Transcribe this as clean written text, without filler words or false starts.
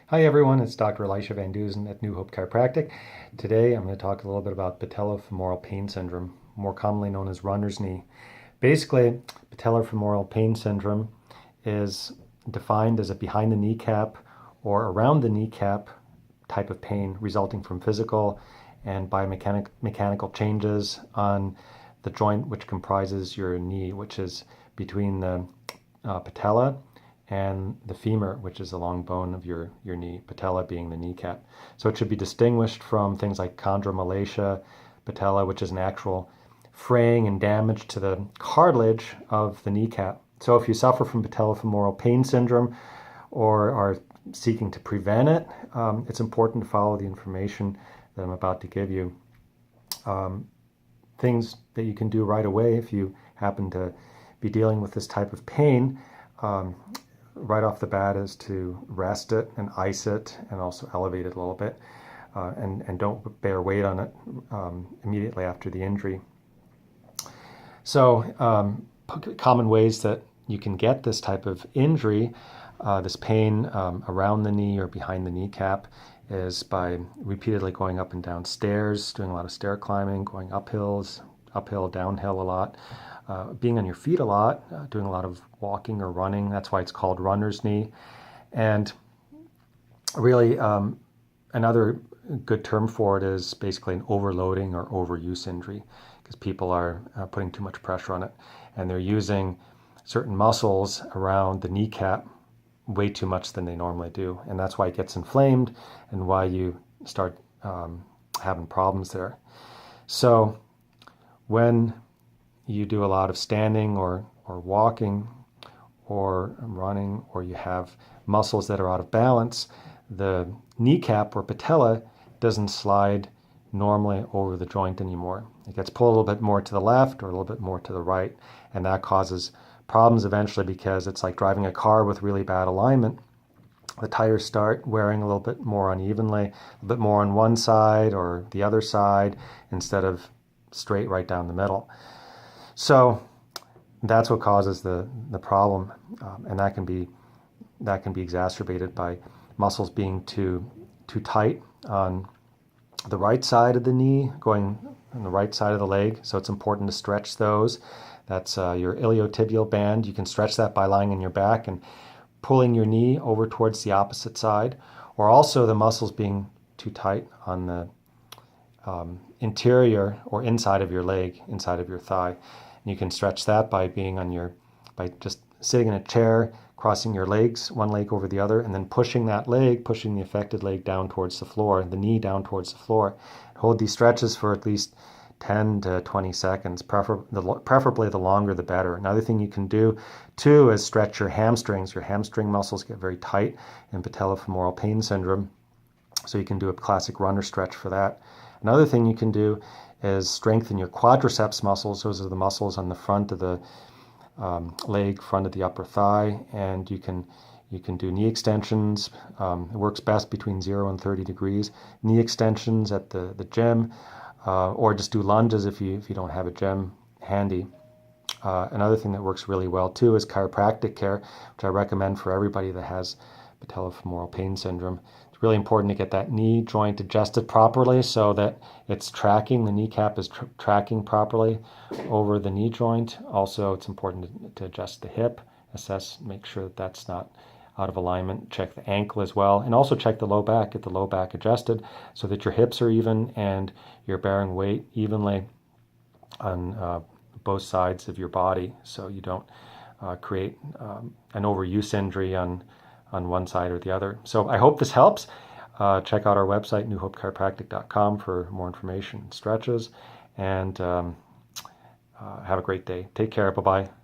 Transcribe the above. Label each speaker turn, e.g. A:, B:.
A: Hi everyone, it's Dr. Elisha Van Duzen at New Hope Chiropractic. Today I'm going to talk a little bit about patellofemoral pain syndrome, more commonly known as runner's knee. Basically, patellofemoral pain syndrome is defined as a behind the kneecap or around the kneecap type of pain resulting from physical and biomechanical changes on the joint which comprises your knee, which is between the patella and the femur, which is the long bone of your knee, patella being the kneecap. So it should be distinguished from things like chondromalacia patella, which is an actual fraying and damage to the cartilage of the kneecap. So if you suffer from patellofemoral pain syndrome or are seeking to prevent it, it's important to follow the information that I'm about to give you. Things that you can do right away if you happen to be dealing with this type of pain right off the bat is to rest it and ice it and also elevate it a little bit and don't bear weight on it immediately after the injury. So common ways that you can get this type of injury, this pain around the knee or behind the kneecap, is by repeatedly going up and down stairs, doing a lot of stair climbing, going uphill, downhill a lot, being on your feet a lot, doing a lot of walking or running. That's why it's called runner's knee. And really, another good term for it is basically an overloading or overuse injury, because people are putting too much pressure on it, and they're using certain muscles around the kneecap way too much than they normally do. And that's why it gets inflamed and why you start having problems there. So when you do a lot of standing or walking or running, or you have muscles that are out of balance, the kneecap or patella doesn't slide normally over the joint anymore. It gets pulled a little bit more to the left or a little bit more to the right, and that causes problems eventually, because it's like driving a car with really bad alignment. The tires start wearing a little bit more unevenly, a bit more on one side or the other side instead of straight right down the middle. So that's what causes the problem, and that can be exacerbated by muscles being too tight on the right side of the knee, going on the right side of the leg. So it's important to stretch those. That's your iliotibial band. You can stretch that by lying on your back and pulling your knee over towards the opposite side, or also the muscles being too tight on the interior or inside of your leg, inside of your thigh. And you can stretch that by just sitting in a chair, crossing your legs, one leg over the other, and then pushing the affected leg down towards the floor, the knee down towards the floor. Hold these stretches for at least 10 to 20 seconds, preferably the longer the better. Another thing you can do too is stretch your hamstrings. Your hamstring muscles get very tight in patellofemoral pain syndrome, so you can do a classic runner stretch for that. Another thing you can do is strengthen your quadriceps muscles. Those are the muscles on the front of the leg, front of the upper thigh, and you can do knee extensions. It works best between 0 and 30 degrees. Knee extensions at the gym, or just do lunges if you don't have a gym handy. Another thing that works really well too is chiropractic care, which I recommend for everybody that has patellofemoral pain syndrome. It's really important to get that knee joint adjusted properly so that it's tracking, the kneecap is tracking properly over the knee joint. Also, it's important to adjust the hip, make sure that that's not out of alignment. Check the ankle as well, and also check the low back, get the low back adjusted so that your hips are even and you're bearing weight evenly on both sides of your body, so you don't create an overuse injury on one side or the other. So I hope this helps. Check out our website, newhopechiropractic.com, for more information and stretches, and have a great day. Take care. Bye-bye.